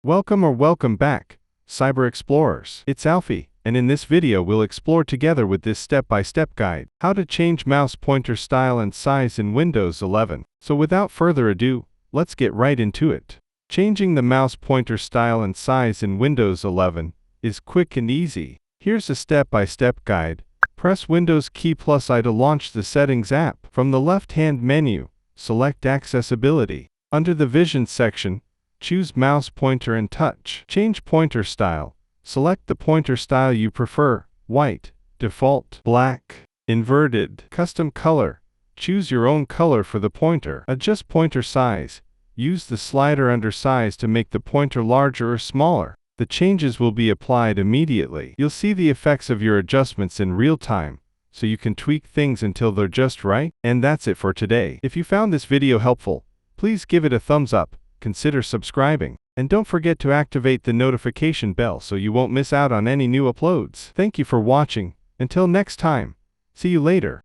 Welcome back, Cyber Explorers. It's Alfie, and in this video we'll explore together with this step-by-step guide, how to change mouse pointer style and size in Windows 11. So without further ado, let's get right into it. Changing the mouse pointer style and size in Windows 11 is quick and easy. Here's a step-by-step guide. Press Windows key plus I to launch the Settings app. From the left-hand menu, select Accessibility. Under the Vision section, choose Mouse Pointer and Touch. Change pointer style. Select the pointer style you prefer: white, default, black, inverted, custom color. Choose your own color for the pointer. Adjust pointer size. Use the slider under size to make the pointer larger or smaller. The changes will be applied immediately. You'll see the effects of your adjustments in real time, so you can tweak things until they're just right. And that's it for today. If you found this video helpful, please give it a thumbs up, consider subscribing, and don't forget to activate the notification bell so you won't miss out on any new uploads. Thank you for watching. Until next time, see you later.